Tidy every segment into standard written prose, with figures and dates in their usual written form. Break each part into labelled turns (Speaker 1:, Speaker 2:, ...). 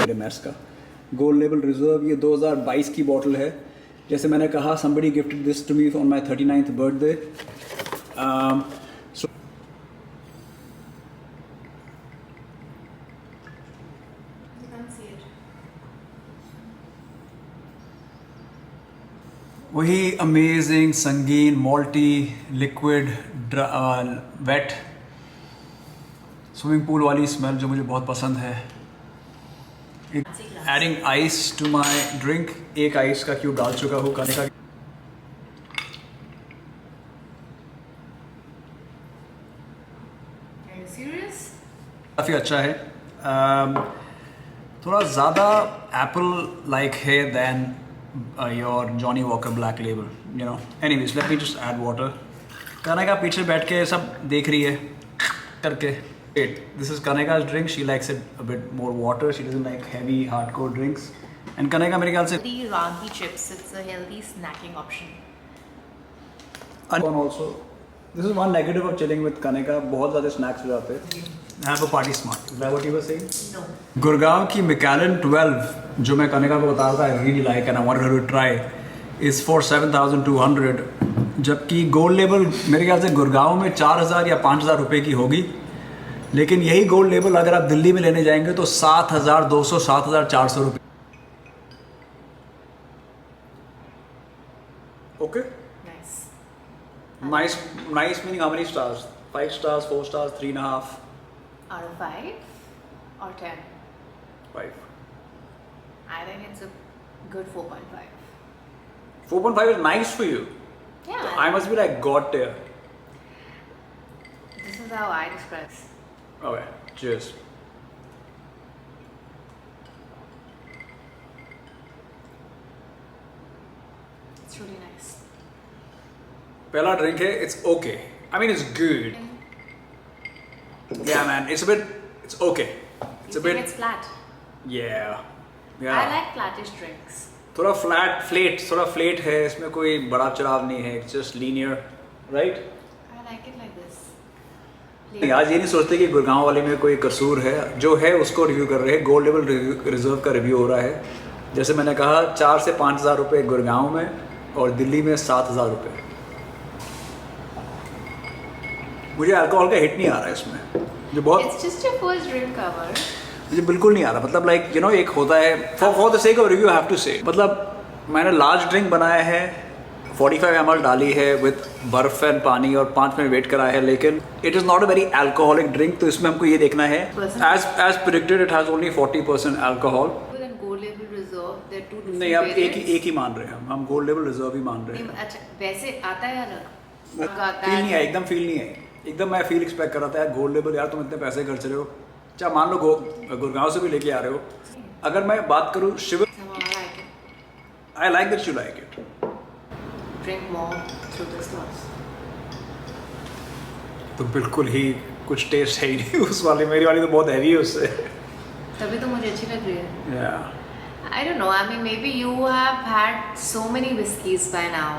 Speaker 1: मेरे मैस का gold level reserve. ये 2022 की बॉटल है। जैसे मैंने कहा, somebody gifted this to me on my 39th birthday. So
Speaker 2: You can't see it.
Speaker 1: वही अमेजिंग संगीन malty liquid wet swimming pool वाली स्मेल जो मुझे बहुत पसंद है। Adding ice to my drink. एक आइस का क्यूब डाल चुका हूँ कनिका।
Speaker 2: Are you serious?
Speaker 1: काफ़ी अच्छा है। थोड़ा ज़्यादा एप्पल लाइक है than your Johnny Walker black label, you know. Anyways, let me just add water. Kanika पीछे बैठ के सब देख रही है करके। This is Kanika's drink. She likes it a bit more water. She doesn't like heavy hardcore drinks. And Kanika मेरे ख्याल से
Speaker 2: The ragi chips. It's a healthy snacking option.
Speaker 1: and also this is one negative of chilling with Kanika, बहुत ज़्यादा snacks हो जाते हैं। Have a party smart. Is that what you were saying?
Speaker 2: No.
Speaker 1: Gurgaon की Macallan 12 जो मैं कनिका को बता रहा था, I really like and I wanted her to try, is for 7,200. जबकि गोल्ड लेबल मेरे ख्याल से गुड़गांव में 4,000 या 5,000 रुपये की होगी। लेकिन यही गोल्ड लेबल अगर आप दिल्ली में लेने जाएंगे तो 7,200 7,400 रुपये। Okay,
Speaker 2: Nice.
Speaker 1: Nice nice meaning how many stars? 5 stars, 4 stars, 3.5?
Speaker 2: Out of 5 or 10?
Speaker 1: 5.
Speaker 2: I think it's a good 4.5.
Speaker 1: 4.5 is nice for you.
Speaker 2: Yeah.
Speaker 1: I must be like god tier.
Speaker 2: This is how I express.
Speaker 1: Okay, cheers.
Speaker 2: It's really nice.
Speaker 1: पहला drink है, it's okay. I mean, it's good. Yeah, man, it's okay. It's
Speaker 2: You
Speaker 1: a
Speaker 2: think
Speaker 1: bit,
Speaker 2: it's flat?
Speaker 1: yeah.
Speaker 2: I like flattish drinks.
Speaker 1: थोड़ा थोड़ा flat है, इसमें कोई बड़ा चढ़ाव नहीं है, it's just linear, right?
Speaker 2: I like it like this.
Speaker 1: आज ये नहीं सोचते कि गुड़गांव वाले में कोई कसूर है, जो है उसको रिव्यू कर रहे हैं। गोल्ड लेवल रिजर्व का रिव्यू हो रहा है। जैसे मैंने कहा, 4 से 5,000 रुपये गुड़गांव में और दिल्ली में 7,000 रुपये। मुझे अल्कोहल का हिट नहीं आ रहा है इसमें, जो बहुत
Speaker 2: It's just your first drink cover.
Speaker 1: मुझे बिल्कुल नहीं आ रहा। मतलब लाइक यू नो, एक होता है for the sake of review have to say, मतलब मैंने लार्ज ड्रिंक बनाया है, 45 ml डाली है विद बर्फ एंड पानी और 5 मिनट वेट करा है, लेकिन it is not a very alcoholic drink. तो इसमें हमको ये देखना है, as predicted it has only 40% alcohol.
Speaker 2: Then gold label reserve, they're two different
Speaker 1: नहीं, अब
Speaker 2: variants.
Speaker 1: एक ही मान रहे हैं हम गोल्ड लेवल रिजर्व ही मान रहे हैं।
Speaker 2: नहीं, अच्छा वैसे आता है अलग।
Speaker 1: फील नहीं है, एकदम फील नहीं है। एकदम मैं फील एक्सपेक्ट कर रहा था यार, गोल्ड लेवल यार तुम इतने पैसे खर्च रहे हो, चाहे मान लो गुड़गांव से भी लेके आ रहे हो। अगर मैं बात करूँ शिविर,
Speaker 2: Somehow I like it.
Speaker 1: I like that you like it.
Speaker 2: Drink more through this glass.
Speaker 1: तो बिल्कुल ही कुछ टेस्ट है ही नहीं उस वाली। मेरी वाली तो बहुत हैवी है उससे।
Speaker 2: तभी तो मुझे अच्छी लग रही है।
Speaker 1: Yeah.
Speaker 2: I don't know. I mean, maybe you have had so many whiskeys by now.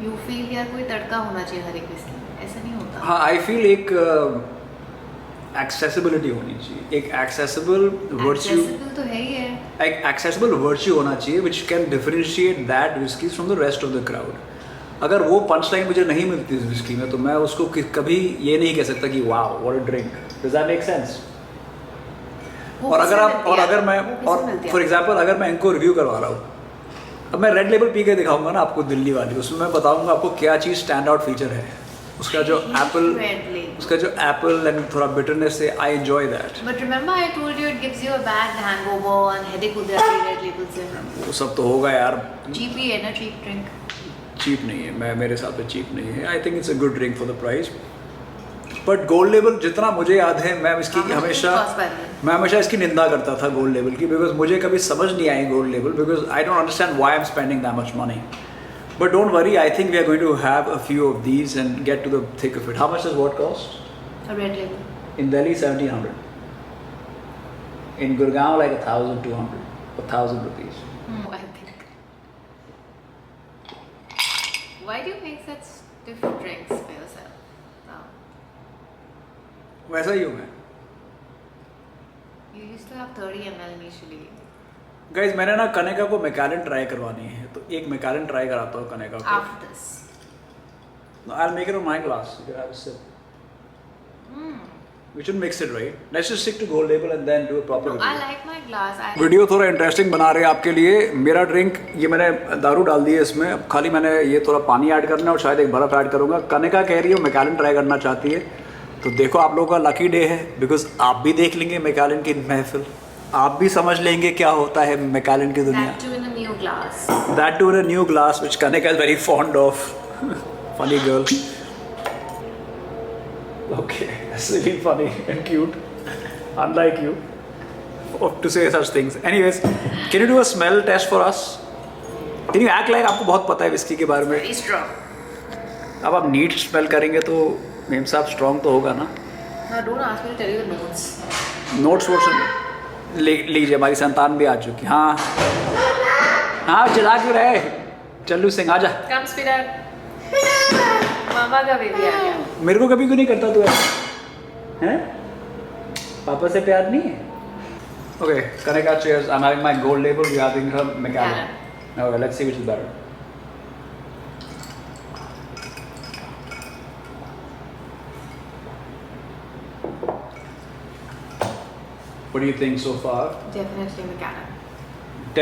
Speaker 2: You feel यार कोई तड़का होना चाहिए हर एक whisky में। ऐसा नहीं होता।
Speaker 1: हाँ, आई फील एक एक्सेसिबिलिटी होनी चाहिए, एक एक्सेसिबल वर्च्यू,
Speaker 2: Accessible तो है ही है।
Speaker 1: एक एक्सेसिबल वर्च्यू होना चाहिए which can differentiate that whiskeys from the rest of the crowd. अगर वो पंच लाइन मुझे नहीं मिलती इस विस्की में, तो मैं उसको कभी ये नहीं कह सकता कि wow what a drink. Does that make sense? और अगर मैं फॉर एग्जांपल अगर मैं इनको रिव्यू करवा रहा हूँ, अब मैं रेड लेबल पी के दिखाऊंगा ना आपको दिल्ली वाली, उसमें मैं बताऊंगा आपको क्या चीज़ स्टैंड आउट फीचर है। उसका जो एप्पल एंड थोड़ा बिटरनेस है, I enjoy that.
Speaker 2: But remember I told you it gives you a bad hangover and headache हो जाती है red label से।
Speaker 1: वो सब तो होगा यार,
Speaker 2: Cheap ही है ना, cheap drink।
Speaker 1: चीप नहीं है, मेरे हिसाब से चीप नहीं है। I think it's a good drink for the price. But gold level जितना मुझे याद है, मैं हमेशा इसकी निंदा करता था गोल्ड लेवल की, बिकॉज मुझे कभी समझ नहीं आई गोल्ड लेवल, because I don't understand why I am spending that much money. But don't worry, I think we are going to have a few of these and get to the thick of it. How much does what cost?
Speaker 2: A red label.
Speaker 1: In Delhi, 1,700. In Gurgaon, like 1,200, 1,000 rupees.
Speaker 2: I think. Why do you make such stiff drinks for yourself? No.
Speaker 1: वैसा ही हूँ मैं।
Speaker 2: You used to have 30 ml initially.
Speaker 1: Guys मैंने ना कनेका को McKellen try करवानी है, तो एक मैकेलन ट्राई कराता हूँ कनेका को.
Speaker 2: After this.
Speaker 1: No, I'll make it on my glass. You can have a sip. We should mix it, right? Let's just stick to Gold Label and then do a proper
Speaker 2: No,
Speaker 1: review.
Speaker 2: I like my glass.
Speaker 1: Video थोड़ा interesting बना रहे हैं आपके लिए. मेरा drink, ये मैंने दारू डाल दी है इसमें, अब खाली मैंने ये थोड़ा पानी ऐड करना है और शायद एक बर्फ़ ऐड करूँगा. कनिका कह रही है मैकेलन ट्राई करना चाहती है, तो देखो आप लोगों का लकी डे है, बिकॉज आप भी देख लेंगे मैकेलन की महफिल, आप भी समझ लेंगे क्या होता है मैकेलन की दुनिया.
Speaker 2: That too in a new glass.
Speaker 1: That too in a new glass, which Kanika is very fond of. Funny girl. Okay, that's really funny and cute. Unlike you, to say such things. Anyways, can you do a smell test for us? Can you act like आपको बहुत पता है whisky के बारे में?
Speaker 2: Very strong.
Speaker 1: अब आप NEET smell करेंगे तो मेम साहब स्ट्रॉन्ग तो होगा ना?
Speaker 2: Now don't ask me to tell you the notes.
Speaker 1: Notes votes लीजिए, हमारी संतान भी आ चुकी. हाँ हाँ, चिल्ला क्यों रहे? चल्लू सिंह आजा.
Speaker 2: Come sweetheart. मामा का बेबी आ गया.
Speaker 1: मेरे को कभी क्यों नहीं करता तू ऐसा? हैं? पापा से प्यार नहीं है? Okay, Kanika, cheers. I'm having my Gold Label. You're having her Macallan. Okay, let's see which is better. What do you think so far?
Speaker 2: Definitely Macallan.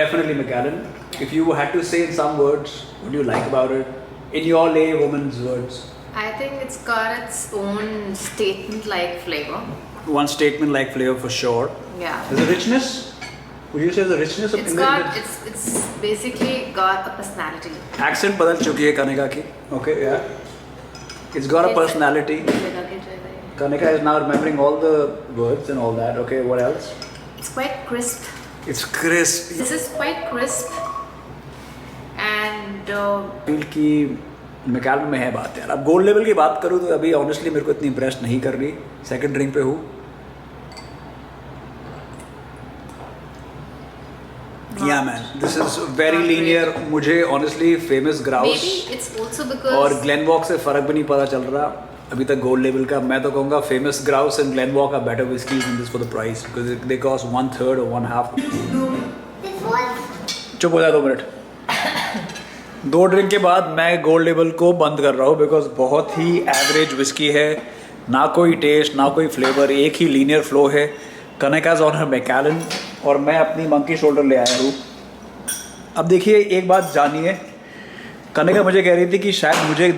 Speaker 1: Definitely Macallan. If you had to say in some words, what do you like about it? In your laywoman's words.
Speaker 2: I think it's got its own statement-like flavor.
Speaker 1: One statement like flavor for sure.
Speaker 2: Yeah.
Speaker 1: There's a richness. Would you say there's a richness of
Speaker 2: It's
Speaker 1: in
Speaker 2: got
Speaker 1: the
Speaker 2: it's basically got a personality.
Speaker 1: accent बदल चुकी है कनिका की. Okay, yeah. It's got a personality. Kanika is now remembering all the words and all that. Okay, what else?
Speaker 2: It's quite crisp.
Speaker 1: It's crisp.
Speaker 2: This is quite crisp. And
Speaker 1: feel की McKellen में है बात यार. अब gold level की बात करूँ तो अभी ऑनेस्टली मेरे को इतनी इम्प्रेस नहीं कर रही. सेकंड ड्रिंक पे हूँ. Yeah man, this is very linear. मुझे honestly famous grouse
Speaker 2: maybe it's also because
Speaker 1: और ग्लेनवॉक से फ़र्क भी नहीं पता चल रहा अभी तक गोल्ड लेवल का. मैं तो कहूँगा famous grouse and Glenwalk are better whiskies in this for the price because they cost 1/3 or 1/2. चुप हो जा 2 मिनट. 2 ड्रिंक के बाद मैं गोल्ड लेवल को बंद कर रहा हूँ बिकॉज बहुत ही एवरेज विस्की है. ना कोई टेस्ट ना कोई फ्लेवर, एक ही लीनियर फ्लो है. कनिकाज ऑन हर मैकेलन और मैं अपनी मंकी शोल्डर ले आया हूँ. अब देखिए एक बात जानिए, कनिका मुझे कह रही थी कि शायद मुझे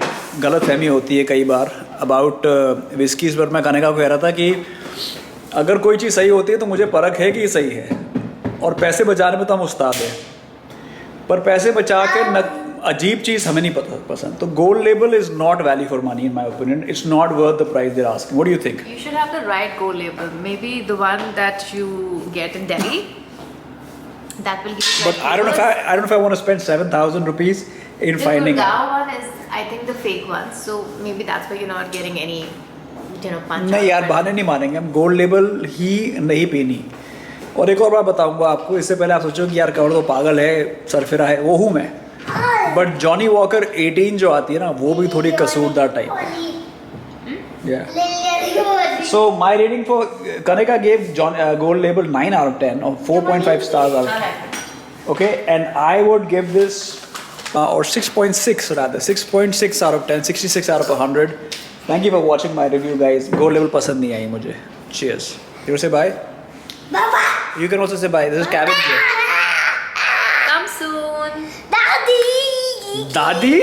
Speaker 1: गलत फहमी होती है कई बार अबाउट विस्कीज़, पर मैं कनिका को कह रहा था कि अगर कोई चीज़ सही होती है तो मुझे परख है कि सही है, और पैसे बचाने में तो हम उस्ताद हैं, पर पैसे बचा के न अजीब चीज़ हमें नहीं पसंद. तो gold label is not value for money in my opinion. It's not worth the price they're asking. What do you think?
Speaker 2: you should have the right gold label. Maybe the one that you get in Delhi. That will give you.
Speaker 1: But I don't know if I want to spend 7,000 rupees in
Speaker 2: The
Speaker 1: finding out.
Speaker 2: Gurgaon one is, I think, the fake one. So maybe that's why you're not getting any, punch.
Speaker 1: नहीं यार, बहाने नहीं मानेंगे हम. Gold label ही नहीं पीनी. और एक और बात बताऊंगा आपको, इससे पहले आप सोचो कि यार कवर तो पागल है, सरफिरा है, वो हूँ मैं. बट जॉनी वॉकर 18 जो आती है ना, वो भी थोड़ी कसूरदार type. So my rating for Kanika gave Gold Label 9 out of 10 or 4.5 stars out of 10. Okay, and I would give this or 6.6 rather, 6.6 out of 10, 66 out of 100. Thank you for watching my review, guys. Gold Label पसंद नहीं आई मुझे. Cheers. You want to say bye? Bye. You can also say bye. This is Kevin here.
Speaker 2: Come soon.
Speaker 1: दादी?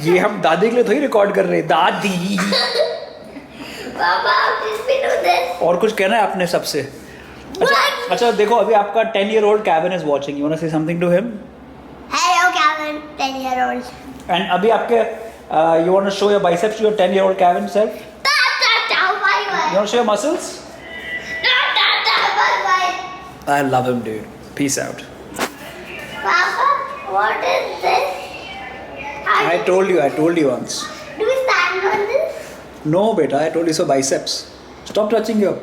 Speaker 1: ये हम दादी के लिए थोड़ी रिकॉर्ड कर रहे हैं. दादी. और कुछ कहना है आपने सबसे? अच्छा देखो, अभी आपका 10-year-old Kevin is watching. You want to say something to him?
Speaker 3: Hello, Kevin, 10-year-old.
Speaker 1: And अभी आपके you want to show your biceps to your 10-year-old Kevin self? You want to show your muscles? I love him, dude. Peace out.
Speaker 3: Papa, what is this?
Speaker 1: I told you once.
Speaker 3: Do we stand on this?
Speaker 1: No, beta, I told you so biceps. Stop touching your